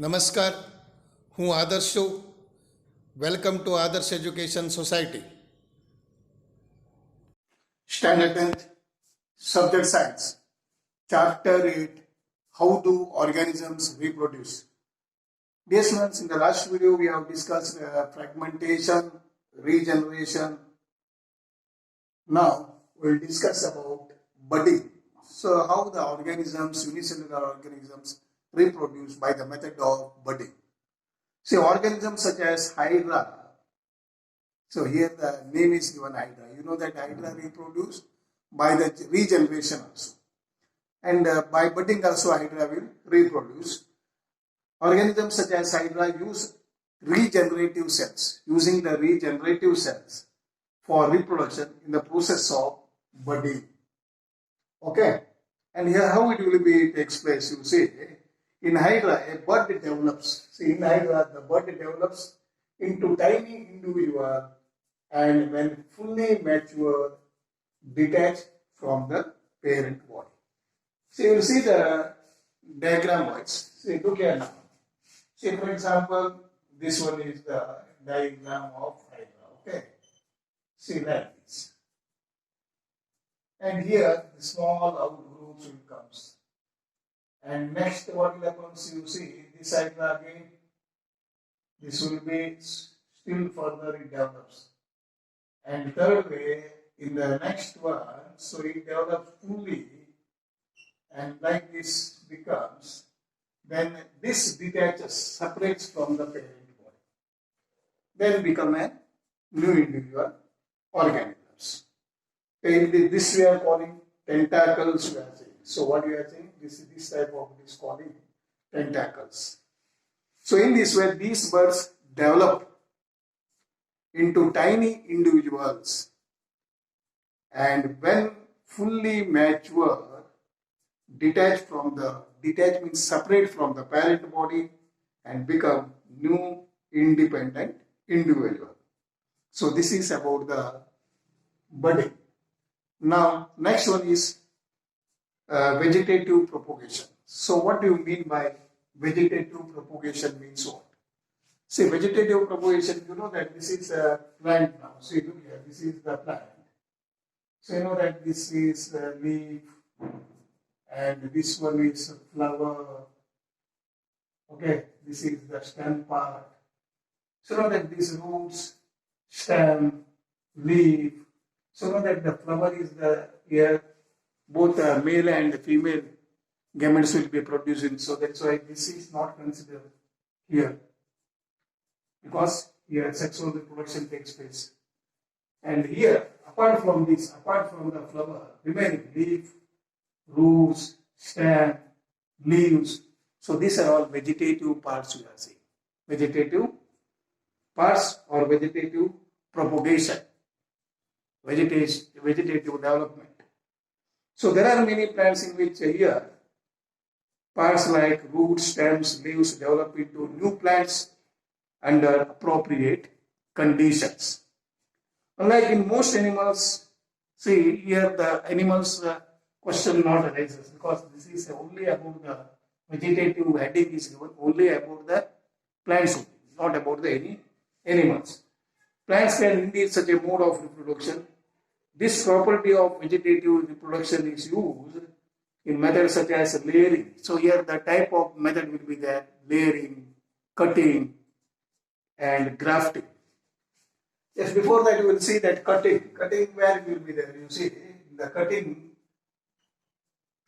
નમસ્કાર, હું આદર્શ છું. વેલકમ ટુ આદર્શ education society. Standard 10th, Subject Science, Chapter 8, How do organisms reproduce? Dear students, in the last video we have discussed fragmentation, regeneration. Now we will discuss about budding. So how the organisms, unicellular organisms reproduce by the method of budding. See, organisms such as Hydra. So here the name is given Hydra. You know that Hydra reproduce by the regeneration also. And by budding also Hydra will reproduce. Organisms such as Hydra use regenerative cells, using the regenerative cells for reproduction in the process of budding. Okay. And here how it will be takes place, you see. In Hydra, a bud develops. See, in Hydra, the bud develops into tiny individual and when fully mature, detach from the parent body. So you will see the diagram wise. See, look here now. See, for example, this one is the diagram of Hydra. Okay. See like this. And here the small outgrowths will comes. And next what will happen, you see this Hydra again, this will be still further it develops. And third way, in the next one, so it develops fully and like this becomes, then this detaches, separates from the parent body. Then become a new individual organisms. In this we are calling tentacles we are saying. So what you are saying, this type of it is calling tentacles. So in this way, these birds develop into tiny individuals and when fully mature, detach means separate from the parent body and become new independent individual. So this is about the budding. Now next one is vegetative propagation. So what do you mean by vegetative propagation means what? See, vegetative propagation, you know that this is a plant now. See, look here, this is the plant. So you know that this is a leaf and this one is a flower. Okay, this is the stem part. So you know that these roots, stem, leaf. So you know that the flower is the here, both male and female gametes will be producing. So that's why this is not considered here. Because here sexual reproduction takes place. And here, apart from this, apart from the flower, remaining leaf, roots, stem, leaves. So these are all vegetative parts we are saying. Vegetative parts or vegetative propagation. Vegetative development. So there are many plants in which here parts like roots, stems, leaves develop into new plants under appropriate conditions. Unlike in most animals, see here the animals question not arises because this is only about the vegetative heading is given only about the plants only, not about the any animals. Plants can indeed such a mode of reproduction. This property of vegetative reproduction is used in methods such as layering. So here the type of method will be there, layering, cutting, and grafting. Yes, before that you will see that cutting. Cutting where it will be there. You see the cutting,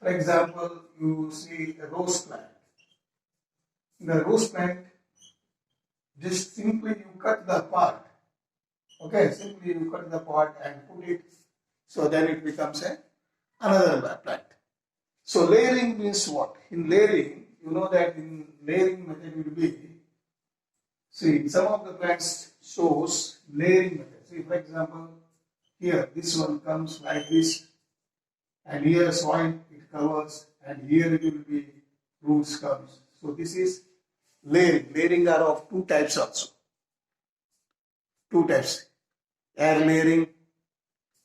for example, you see a rose plant. In the rose plant, just simply you cut the part. Okay, simply you cut the part and put it, so then it becomes another plant. So layering means what? In layering, you know that in layering method will be, see some of the plants shows layering method. See for example, here this one comes like this and here soil it covers and here it will be roots comes. So this is layering. Layering are of two types also. Two types. Air layering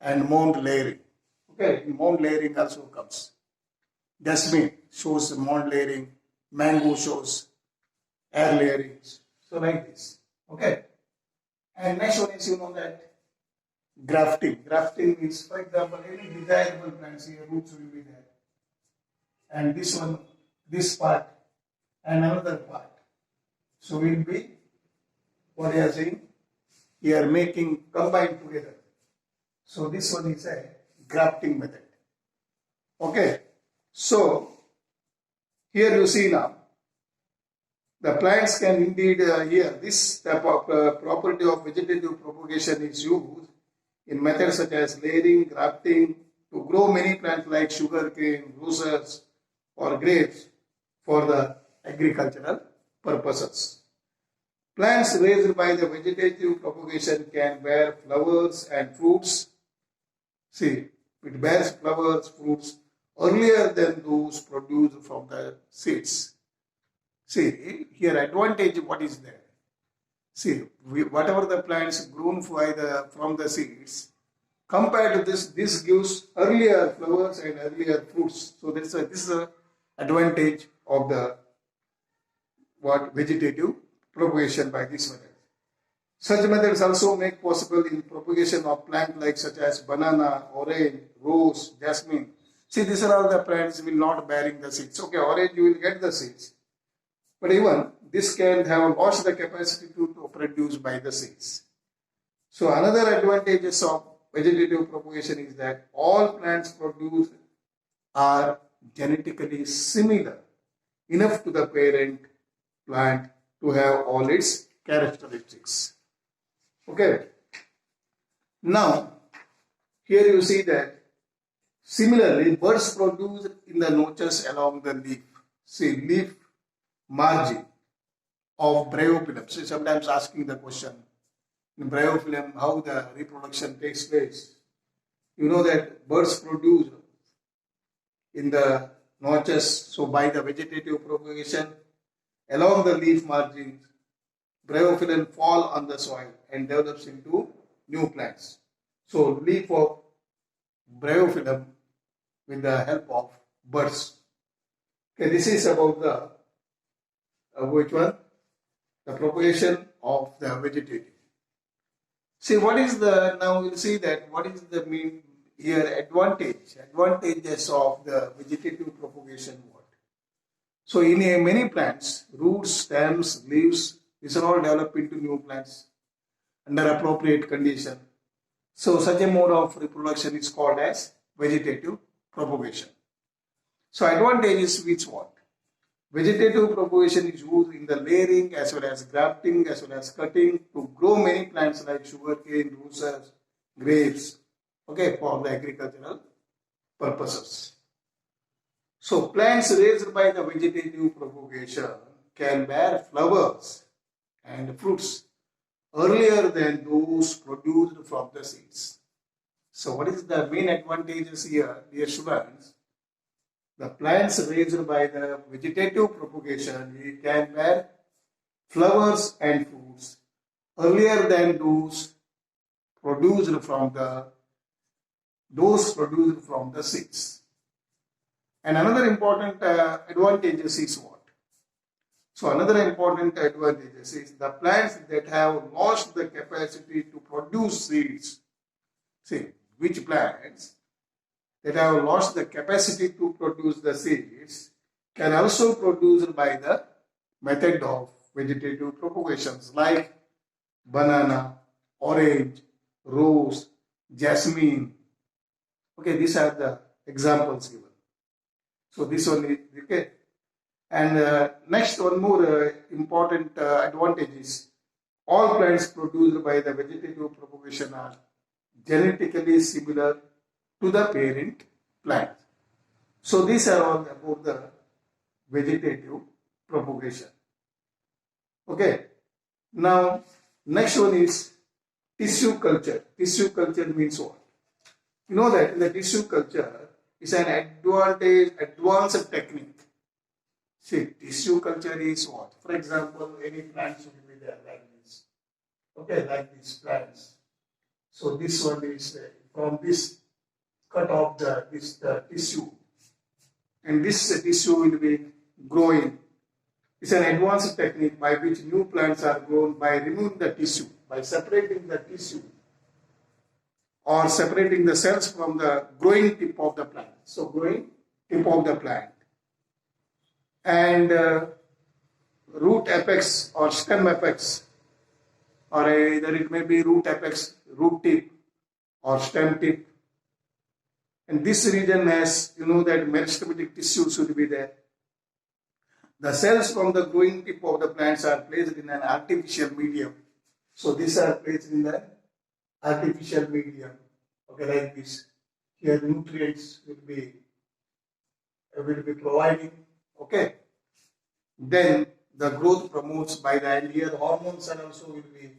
and mound layering. Okay, mound layering also comes. Jasmine shows mound layering, mango shows air layering. So like this. Okay. And next one is, you know, that grafting. Grafting means, for example, any desirable plants here, roots will be there. And this one, this part, and another part. So will be what you are saying here, making combined together. So this one is a grafting method. Okay. So here you see now the plants can indeed here this type of property of vegetative propagation is used in methods such as layering, grafting to grow many plants like sugarcane, roses, or grapes for the agricultural purposes. Plants raised by the vegetative propagation can bear flowers and fruits. See, it bears flowers, fruits earlier than those produced from the seeds. See, here advantage what is there? See, whatever the plants grown from the seeds, compared to this gives earlier flowers and earlier fruits. So this is a advantage of the vegetative propagation by this method. Such methods also make possible in propagation of plant like such as banana, orange, rose, jasmine. See, these are all the plants will not bearing the seeds. Okay, orange you will get the seeds. But even this can have lost the capacity to produce by the seeds. So another advantages of vegetative propagation is that all plants produced are genetically similar enough to the parent plant to have all its characteristics. Okay. Now, here you see that similarly birds produce in the notches along the leaf. See, leaf margin of bryophyllum. So sometimes asking the question in bryophyllum how the reproduction takes place. You know that birds produce in the notches, so by the vegetative propagation along the leaf margins, bryophyllum fall on the soil and develops into new plants. So leaf of bryophyllum with the help of birds. Okay, this is about the which one? The propagation of the vegetative. See, what is the, now we'll see that what is the mean here advantages of the vegetative propagation what? So in many plants, roots, stems, leaves, these are all developed into new plants under appropriate condition. So such a mode of reproduction is called as vegetative propagation. So advantages which what? Vegetative propagation is used in the layering as well as grafting as well as cutting to grow many plants like sugarcane, roses, grapes, okay, for the agricultural purposes. So plants raised by the vegetative propagation can bear flowers and fruits earlier than those produced from the seeds. So what is the main advantages here, dear students? The plants raised by the vegetative propagation can bear flowers and fruits earlier than those produced from the seeds. And another important advantages is what? So another important advantages is the plants that have lost the capacity to produce seeds. See, which plants that have lost the capacity to produce the seeds can also produce by the method of vegetative propagations like banana, orange, rose, jasmine. Okay, these are the examples given. So this one is okay. And next one more important advantage is all plants produced by the vegetative propagation are genetically similar to the parent plant. So these are all about the vegetative propagation. Okay. Now next one is tissue culture. Tissue culture means what? You know that in the tissue culture is an advanced technique. See, tissue culture is what? For example, any plants will be there like this. Okay, like these plants. So this one is from this cut off the tissue, and this tissue will be growing It's an advanced technique by which new plants are grown by removing the tissue, by separating the tissue or separating the cells from the growing tip of the plant. So, growing tip of the plant. And root apex or stem apex, or either it may be root apex, root tip, or stem tip. And this region has, that meristematic tissue should be there. The cells from the growing tip of the plants are placed in an artificial medium. So these are placed in the artificial medium. Okay, like this. Here nutrients will be providing. Okay. Then the growth promotes by the and here hormones are also will be,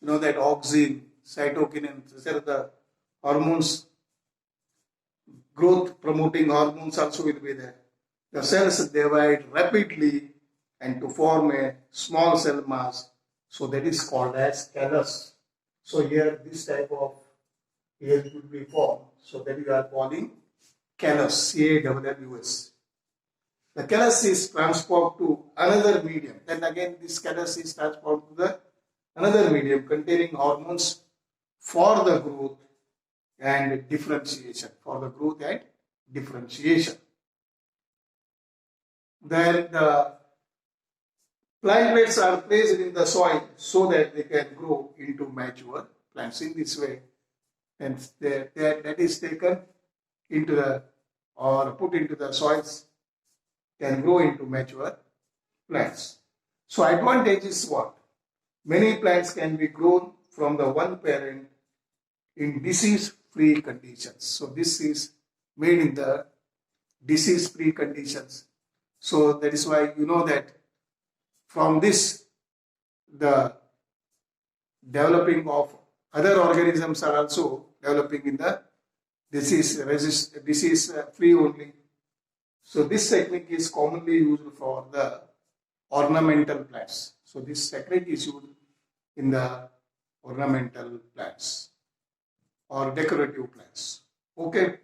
that auxin, cytokinin, these are the hormones, growth promoting hormones also will be there. The cells divide rapidly and to form a small cell mass. So that is called as callus. So here this type of here it will be formed. So that you are calling callus, C-A-W-S. The callus is transformed to another medium. Then again this callus is transformed to the another medium containing hormones for the growth and differentiation. For the growth and differentiation. Then the plant plates are placed in the soil so that they can grow into mature plants. In this way, and that is taken into the or put into the soils can grow into mature plants. So advantage is what? Many plants can be grown from the one parent in disease-free conditions. So this is made in the disease-free conditions. So that is why that from this the developing of other organisms are also developing in the disease-free only. So this technique is commonly used for the ornamental plants. So this technique is used in the ornamental plants or decorative plants. Okay.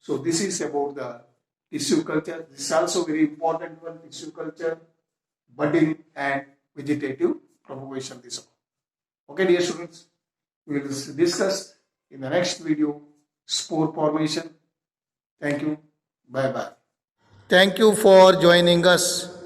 So this is about the tissue culture. This is also very important one, tissue culture, budding and vegetative propagation. This all. Okay, dear students, we will discuss in the next video spore formation. Thank you. Bye bye. Thank you for joining us.